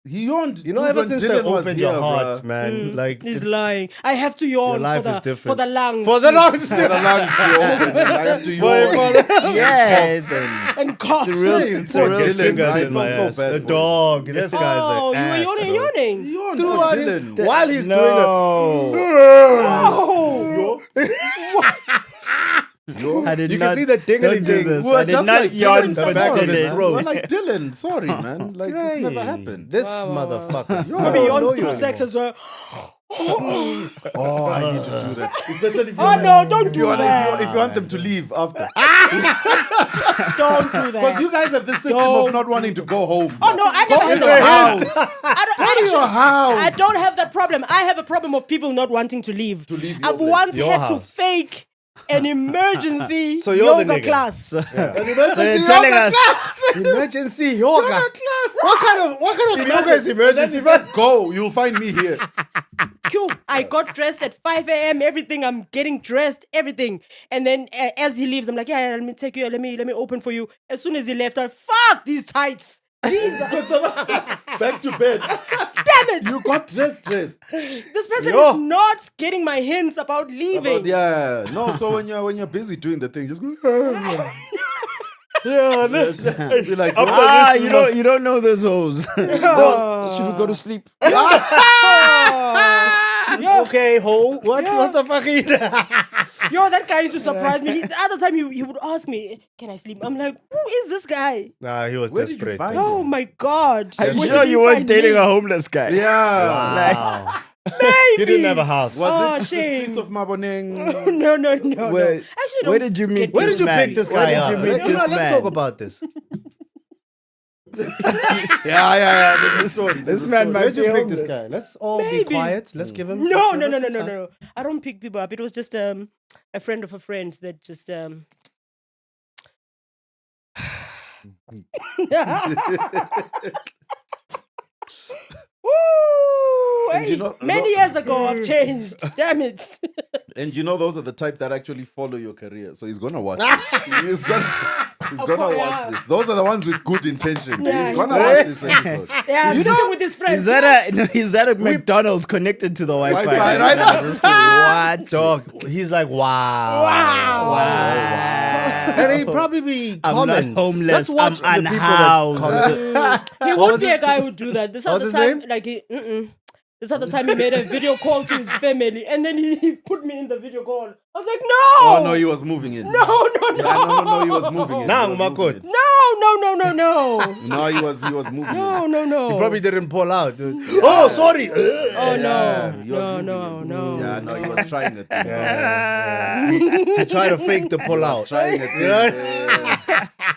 He yawned. You know, ever when since they Dylan was opened here, your heart, bruh. man, like He's it's- lying. I have to yawn Your life for is the different. for the lungs. For the lungs. For the lungs to open. I have to For- yawn. Yeah, Cough and- and cough. It's a real- Hey, it's a poor real Dylan, Fingers I in my felt so ass. bad The for him. dog. This guy's Oh, an you were ass, yawning, bro. yawning. He yawned Throughout for his- Dylan. while he's no. Oh. I did You not, can see the tingly don't do thing. this. We were I did just not like yawn Dylan, the for back of sorry, his Dylan. man. throat. We're like Dylan, sorry, man. Like this never Hey, happened. This Wow. motherfucker. Yo. Maybe I yawns know through you sex as well. Oh, I need to do that. Especially if you Oh no, don't do want, that. if you want them to leave after. Don't do Because that. you guys have this system Don't of not wanting to go home. Oh no, I Go never to had your that. house. I don't, Go to your house. I don't have that problem. I have a problem of people not wanting to leave. To leave your I've place. once Your had house. to fake an emergency So you're the yoga nigga. class. So you're telling us- emergency yoga. What kind of yoga is And emergency? then if I go, you'll find me here. Q, I got dressed at 5 a.m. Everything. I'm getting dressed. Everything. And then as he leaves, I'm like, yeah, let me take you. Let me open for you. As soon as he left, I fuck these tights. Jesus. Back to bed. Damn it. You got dressed. This person Yo. is not getting my hints about leaving. But yeah. No, so when you're busy doing the thing, just go. Yeah, Be like, you don't know those hoes. Oh, should we go to sleep? okay, ho. What the fuck are you doing? Yo, that guy used to surprise me. The other time he would ask me, can I sleep? I'm like, who is this guy? Nah, he was Where did you desperate. find Oh my God. I'm Where sure did you he weren't find dating me? a homeless guy. yeah. Wow. Maybe. He didn't have a house. Was Oh, it the shame. streets of Maboneng? No. Where- Actually, where don't did you get meet Where this did you man? pick this Where guy did up? you meet this Let's man? talk about this. Yeah. This one. This man might Where'd be you pick this homeless. guy? Let's all Maybe. be quiet. Let's give him. No. let's give us some time. I don't pick people up. It was just a friend of a friend that just Woo! And Hey, you know- many years ago, I've changed. Damn it. And you know those are the type that actually follow your career. So he's gonna watch. He's gonna course, watch yeah. this. Those are the ones with good intentions. Yeah, He's gonna he watch this episode. Yeah, he's sitting with his friends. Is that a McDonald's connected to the Wi-Fi? Wi-Fi, right? Just to watch. Dog, he's like, wow. Wow. And he probably I'm comments. not homeless. Let's watch I'm the people unhoused. that comment. He What would was be a his- guy who would do that. This what other was his time, name? like he, This other time he made a video call to his family, and then he put me in the video call. I was like, no. Oh no, he was moving in. No. Yeah, no, he was moving in. Nah, He was my moving God. in. No. No, he was moving in. No. He probably didn't pull out. Oh, sorry. Oh Yeah, no. he was moving in. No. Yeah, no, he was trying it. He tried to fake the pull out. Trying it.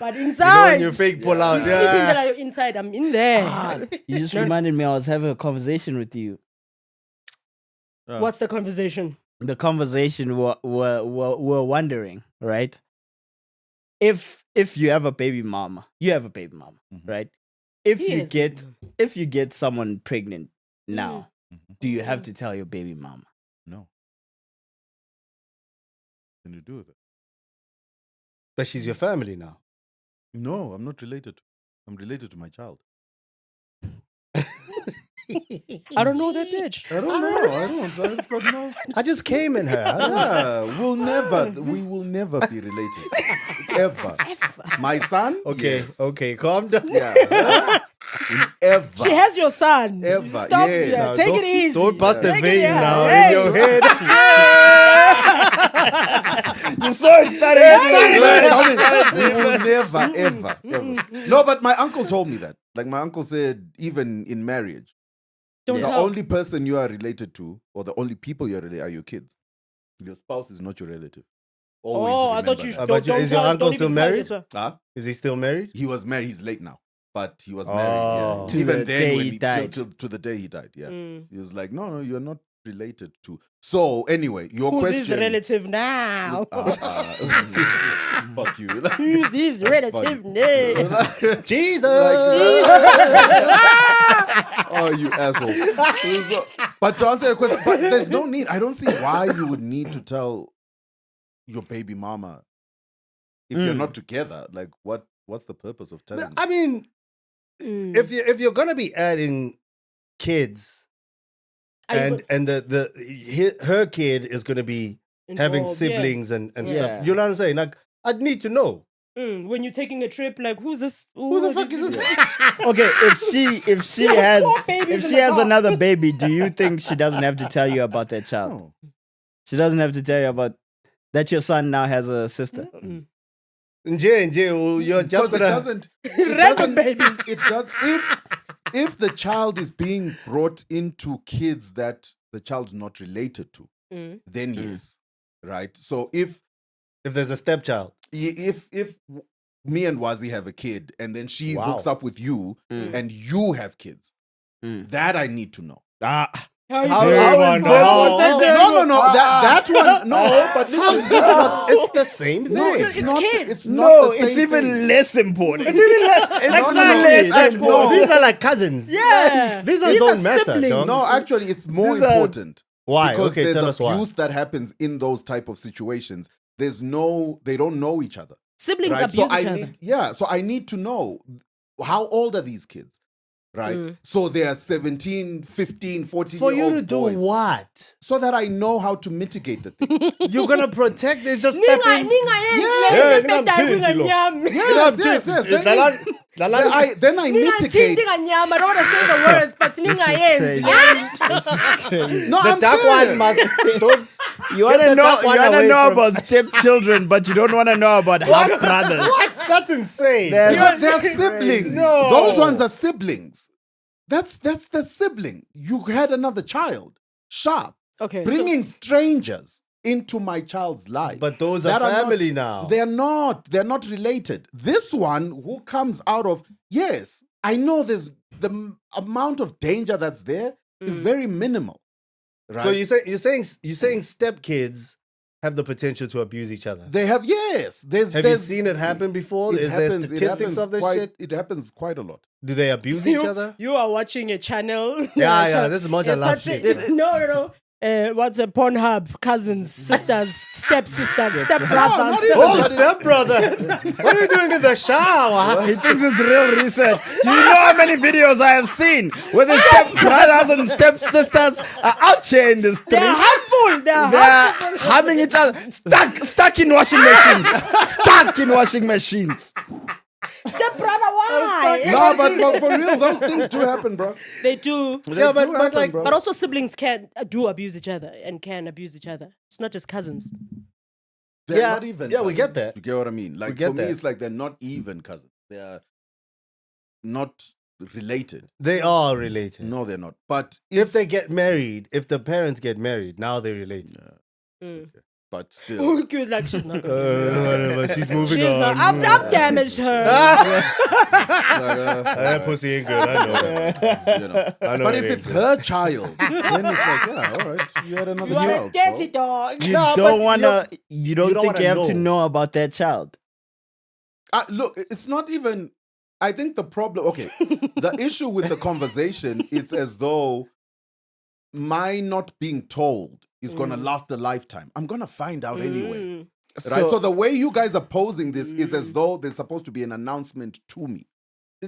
But You know inside, when you fake pull out. sleeping that Yeah. I'm inside, I'm in there. You just reminded me I was having a conversation with you. What's the conversation? The conversation we're wondering, right? If you have a baby mama, right? If He you has get baby mama. if you get someone pregnant now, do you have to tell your baby mama? No. Can you do that? But she's your family now. No, I'm not related. I'm related to my child. I don't know that bitch. I don't know. I've got no. I just came in her. Yeah, we will never be related. Ever. My son? Okay, Yes. okay, calm down. Yeah. Ever. She has your son. Ever, Stop. yes. Yeah, Now, take don't- it easy. Don't bust the Take it vein easy. now Hey. in your head. You're so excited. We will never, ever. No, but my uncle told me that. Like my uncle said, even in marriage, Don't the tell. only person you are related to, or the only people you're related, are your kids. Your spouse is not your relative. Always Oh, I remember thought you. that. But Don't is your tell- uncle don't still even tell married? this one. Huh? Is he still married? He was married. He's late now, but he was married. Oh. Yeah. To Even the then, day when he died. to the day he died. Yeah, Mm. he was like, no, you're not related to. So anyway, your Who's question. his relative now? Fuck you. Who's his relative now? Jesus! Oh, you asshole. So- but to answer your question, but there's no need. I don't see why you would need to tell your baby mama if you're not together. Like, what's the purpose of telling? I mean, Mm. if you're gonna be adding kids, Are you and her kid is gonna be having involved? Yeah. siblings and Yeah. stuff. You know what I'm saying? Like, I'd need to know When you're taking a trip, like who's this? who the fuck is this? Okay, if she has four babies if in she the has car. another baby, do you think she doesn't have to tell you about that child? No. She doesn't have to tell you about that your son now has a sister. Mm. You're just Because it gonna. doesn't. Random babies. It does. If the child is being brought into kids that the child's not related to, Mm. then yes, right. So if If there's a stepchild, me and Wazi have a kid, and then she Wow. hooks up with you, Mm. and you have kids, Mm. that I need to know. Ah, How How you is doing? this? What's that there? No. That one. No, but listen, it's the same thing. no, It's not. kids. It's not no, the same it's even thing. less important. It's even less. It's No, less it's- important. no. These are like cousins. Yeah. These ones These don't are matter, siblings. dog. No, actually, it's more These are- important. Why? Because Okay, there's tell us why. abuse that happens in those type of situations. They don't know each other. Siblings Right? abuse So each other. so I need to know how old are these kids? Right? Mm. So they are 17, 15, 14 For you year to old do boys. what? So that I know how to mitigate the thing. You're gonna protect. It's just Ninga stepping. yenze ninga mthindi lo. nyama. Yes. Then I mitigate. I don't want to say the words, but ninga yenze. This is crazy. No, The I'm dark serious. one must. Don't, You want Get to the know? dark You one want to away know from- about stepchildren, but you don't want to know about half brothers. what? That's insane. That's- They're siblings. No. Those ones are siblings. That's the sibling. You had another child. Sharp. Okay. Bringing strangers into my child's life. But those are That not- family now. They're not. They're not related. This one who comes out of, yes, I know there's the amount of danger that's there is very minimal. Right? So you're saying stepkids have the potential to abuse each other. they have, yes. Have you there's, seen it happen before? it Is there happens- it statistics happens of this quite- shit? It happens quite a lot. Do they abuse each other? You are watching a channel. Yeah, this is much I love shit. No. What's a Pornhub? Cousins, sisters, stepsisters, stepbrothers. Oh, stepbrother! What are you doing in the shower? He thinks it's real research. Do you know how many videos I have seen where the stepbrothers and stepsisters are out here in the They're streets? harmful. They're They're harmful. harming each other. Stuck in washing machines. Stuck in washing machines. Step brother, why? No, but for real, those things do happen, bro. They do. Yeah, but do happen, like, bro. But also siblings can do abuse each other and can abuse each other. It's not just cousins. They're Yeah, not even yeah, we get cousins. that. You get what I mean? Like, get for me, that. it's like they're not even cousins. They are not related. they are related. No, they're not. But If they get married, if the parents get married, now they relate. but still. Q was like, she's not gonna. Whatever, she's moving She's on. not. I've damaged her. That pussy ain't good. I know that. You know. I know But it if ain't it's good. her child, then it's like, yeah, all right, you had another child. so- dog. You No, don't but wanna. You don't don't think you wanna have to know. know about that child. Look, it's not even. I think the problem. Okay, the issue with the conversation, it's as though my not being told is gonna last a lifetime. I'm gonna find out anyway, right? So the way you guys are posing this is as though there's supposed to be an announcement to me.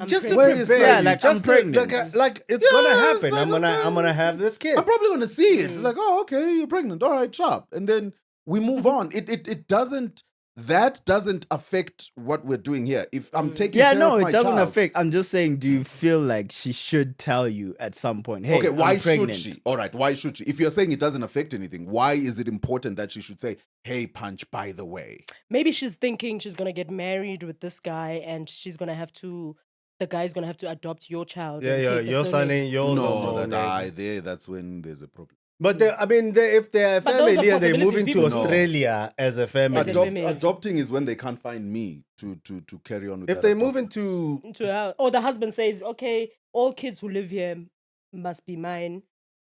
Just to pregnant. prepare, Yeah, you, like, just I'm pregnant. like it's Yeah, gonna it's happen. like, I'm gonna have this kid. I'm probably gonna see it. It's like, oh, okay, you're pregnant. All right, chop, and then we move on. It doesn't. That doesn't affect what we're doing here. If I'm taking Yeah, care no, of it my doesn't child, affect. I'm just saying, do you feel like she should tell you at some point? Hey, Okay, why I'm pregnant. should she? All right, why should she? If you're saying it doesn't affect anything, why is it important that she should say, hey, Panch, by the way? Maybe she's thinking she's gonna get married with this guy, and she's gonna have to. The guy's gonna have to adopt your child. Yeah, and yeah, take the your son surname. ain't yours. No, no name. that's when there's a problem. But I mean, if they're a But those are family and they're possibilities. moving to People know. Australia as a family, As a family. Adopting is when they can't find me to carry on with if that they adoption. move into To her. Or the husband says, okay, all kids who live here must be mine,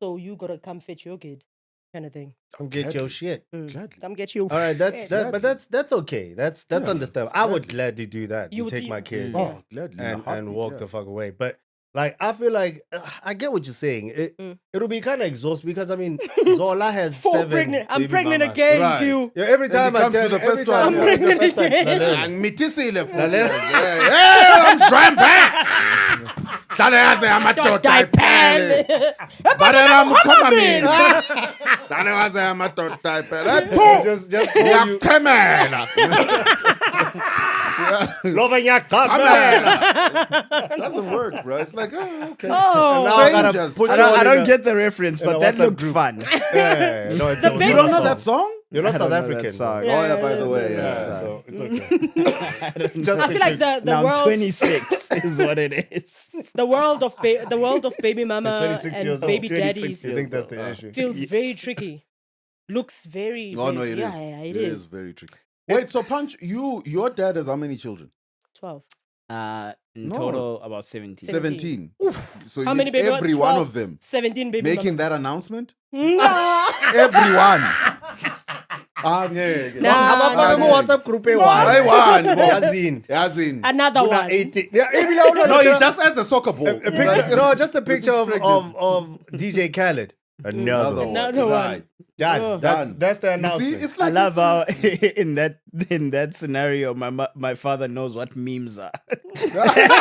so you gotta come fetch your kid, kind of thing. come get your shit. Gladly. Come get you. All right, that's shit. that, but that's okay. That's Yeah, understandable. it's I would gladly. gladly do that. You You would take do- my kid Oh, gladly. in a and heartbeat, walk yeah. the fuck away. But like, I feel like I get what you're saying. It'll be kind of exhausting because I mean, Zola has Four 7. pregnant. I'm baby pregnant mamas. again, Right. Q. Yeah, every And time it I comes to tell the every first time one, it's I'm the first pregnant time, again. Lalela. Ang mitisile futhi. Lalela. Hey, I'm trying back. Hlale yaze amadoda iphele. Barela mkhomamini. Hlale yaze amadoda iphele. Just call you. Yakhemela. Doesn't work, bro. It's like, oh, okay. Oh, Now I gotta Strangers. put I you don't, all I in don't a- get the reference, in but a that WhatsApp looked group. fun. Yeah, no, it's a baby- You don't know that song? You're not I South don't know that African, song. bro. Oh, yeah, by the way, Yeah, yeah. so it's okay. Just I feel like the Now I'm world, 26 is what it is. the world of baby mama 26 and years old. baby 26 daddies You think that's the issue? feels Yes. very tricky. Looks very. Oh, no, very- it is. yeah, It is very tricky. Wait, so Punch, your dad has how many children? 12. In No. total, about 17. 17. So How you many need baby? every one 12, of them 17 baby making mama. that announcement? Nah. Everyone. Yeah. Nah. Abafaka nah. ku-WhatsApp group I eyi-1. won. Yazini. Yazin. Another Kuna one. 80. Yeah, even though No, he just adds a soccer ball. a picture. No, just a picture of pregnant. DJ Khaled. Another Another one. one. Right. Done. Oh. That's the You announcement. see, it's I like love how in that scenario, my father knows what memes are.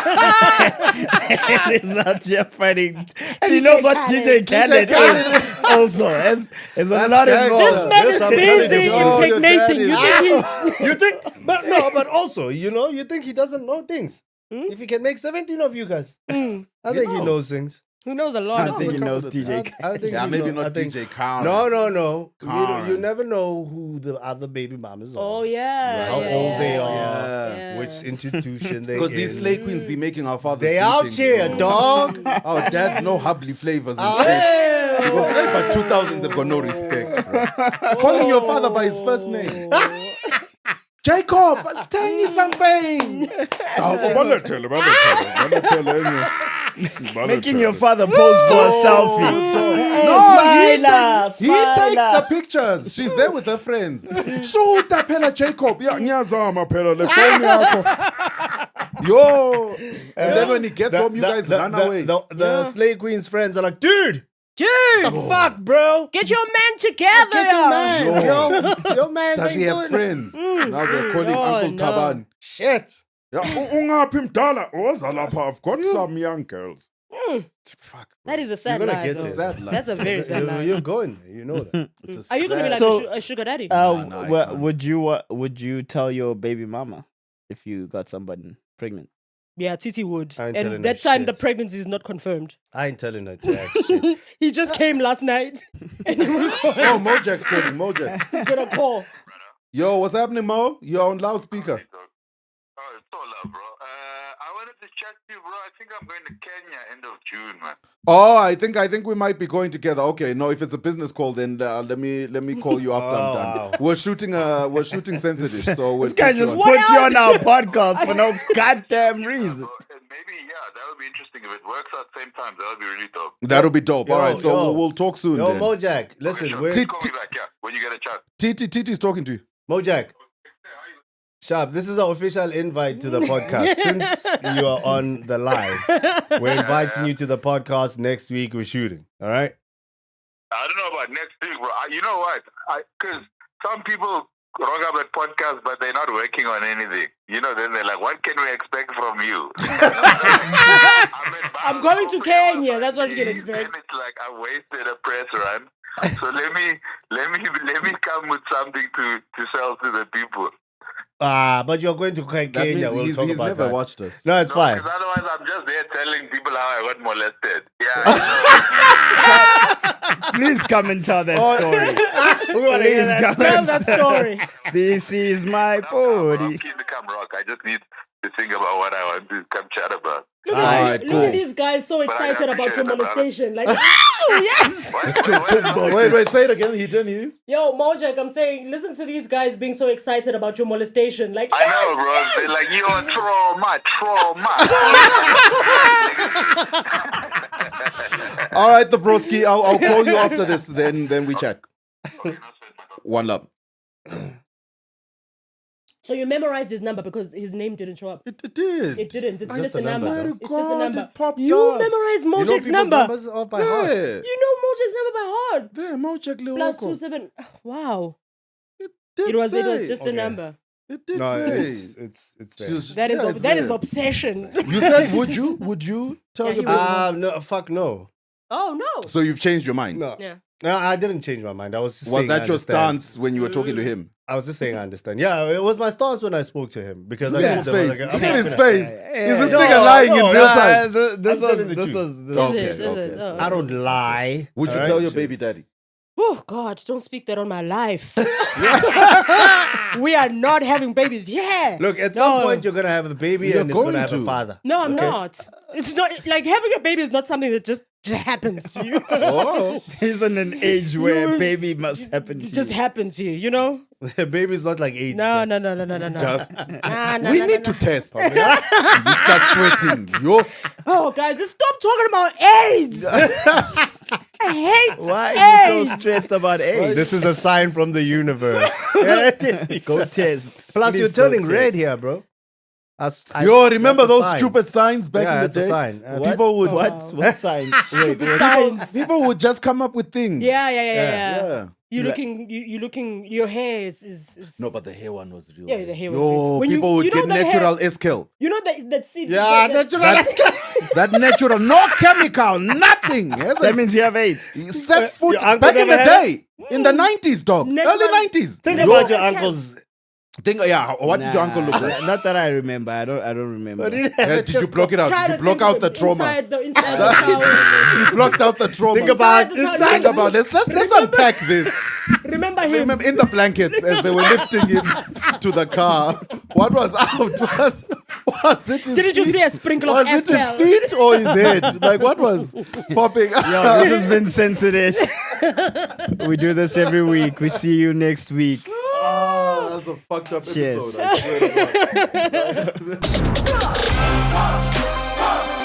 And he's out here fighting. He knows what DJ Khaled is. Also, has a lot gangster. This involved. man is some busy Oh, your dad impregnating. is- You think he You think, but also, you think he doesn't know things. If he can make 17 of you guys, I think he knows. knows things. He knows a lot I of think he things. knows DJ Khaled. I think Yeah, he maybe know- I not think- DJ Karen. No. You Karen. never know who the other baby mamas are. Oh yeah. How yeah, old yeah, they yeah. are, Yeah. which institution they Because these in. slay queens be making our fathers They do out things, here, bro. dog. Our dads know hubbly flavors and Oh. shit. Because hey, but 2000s have got no respect, bro. Calling your father by his first name. Jacob, tell me something. Making your father pose for a selfie. No, Smiler, he takes the smiler. pictures. She's there with her friends. Shoot that pela Jacob. Yeah, ngiyazama phela le phone yakho. Yo. And then when he gets home, you guys run away. The Slay Queen's friends are like, dude, Dude, the fuck, bro? get your man together. Get your man, your man Does ain't he have doing friends? Now they're calling Oh, Uncle no. Taban. shit. Yeah, ungaphi mdala oza lapha, I've got some young girls. Fuck. That is a sad You're gonna life. get though. there. Sad life. That's a very sad life. You're going there. You know that. It's a Are you gonna be like So- a sugar daddy? No, I can't. Would you tell your baby mama if you got somebody? pregnant. Yeah, Titi would. I ain't And telling that her time the shit. pregnancy is not confirmed. I ain't telling her jack shit. He just came last night and he was Oh, Mojack's calling. Mojak. gonna call. Yo, what's happening, Mo? You're on loudspeaker. Oh, it's all love, bro. I wanted to chat to you, bro. I think I'm going to Kenya end of June, man. Oh, I think we might be going together. Okay, no, if it's a business call, then let me call you after I'm done. wow. We're shooting Censored-Ish, so we'll This guy put you just on. put you on our podcast for no goddamn reason. Bro, and maybe, yeah, that would be interesting. If it works at the same time, that would be really dope. That'll be dope. All Yo, right, so yo. we'll talk soon. Yo, then. Mojack, listen, Sure. we're Just call me back, yeah, when you get a chat. Titi's talking to you. Mojack. Sharp, this is our official invite to the podcast. Since you are on the line, we're inviting you to the podcast next week. We're shooting. All right? I don't know about next week, bro. You know what? Because some people rock up at podcasts, but they're not working on anything. You know, then they're like, what can we expect from you? I'm going to Kenya. That's what you can expect. And it's like I wasted a press run. So let me come with something to sell to the people. But you're going to That Kenya. means We'll he's talk about never that. watched us. No, it's fine. Because otherwise I'm just there telling people how I got molested. Yeah. Please come and tell that story. We want to hear Please that. come Tell and that story. This is my I'm body. keen to come rock. I just need to think about what I want to come chat about. Look All at, right, look cool. at these guys so excited about your molestation. Like, oh, yes! Wait, say it again. He didn't hear you. Yo, Mojak, I'm saying, listen to these guys being so excited about your molestation. Like, I know, bro. They're like, you're trauma. All right, the broski. I'll call you after this. Then we chat. One love. So you memorized his number because his name didn't show up. It did. It didn't. It's I just just a number. remembered, It's just a God, number. it popped You up. memorized You know Mojak's people's number. numbers off by heart. Yeah. You know Mojak's number by heart. There, Mojak Plus Leoko. 27. Wow. It It was say. just Okay. a number. It did No, say. it's She there. was- That is yeah, it's that is there. obsession. You said, would you tell Yeah, your he baby? No, fuck no. Oh no. So you've changed your mind. No. Yeah. No, I didn't change my mind. I was just Was saying I that your understand. stance when you were talking to him? I was just saying I understand. Yeah, it was my stance when I spoke to him because Look I at his told him, I was face. like, Look I'm at not his gonna- face. Is this No, nigga lying in no, real nah, time? This I'm telling the was truth. Okay, Is it? okay. Oh. I don't lie. Would you alright? tell your baby daddy? Oh God, don't speak that on my life. We are not having babies. Yeah. Look, at No. some point you're gonna have a baby You're and it's gonna going have to. a father. No, I'm Okay? not. It's not like having a baby is not something that just happens to you. Oh. He's in an age where a baby must happen to It just you. happens to you, you know? A baby's not like AIDS. No. Just Nah, nah, we nah, need nah, to test. You start sweating. Yo. Oh, guys, let's stop talking about AIDS. I hate Why are you AIDS. so stressed about AIDS? This is a sign from the universe. Go test. Plus, Please you're go turning test. red here, bro. Yo, remember that's a those sign. stupid signs back Yeah, in the it's a day? sign. What? People would What sign? Wait, what? Signs. people would just come up with things. Yeah. Yeah. You Like- looking, your hair is No, but the hair one was real. Yeah, the hair was Yo, real. When people you would know get the hair- natural S-kill. you know that seed. Yeah, that- That natural, no chemical, nothing. That means you have AIDS. Set foot your uncle back in never the had day. In the 90s, dog. Natural- Early 90s. Think Yo. about your uncle's. What did your uncle look like? Not that I remember. I don't remember. Did you block it out? Try Did you to block think out the trauma? Inside the towel. You blocked out the trauma. Think about Inside Think about this. Let's unpack this. Remember him. Remember in the blankets as they were lifting him to the car. What was out? Was it his Didn't you feet? see a sprinkle Was of it his Estel? feet or his head? Like what was popping Yo, out? this has been Censored-Ish. We do this every week. We see you next week. Oh, that's a fucked up Cheers. episode. I swear to God.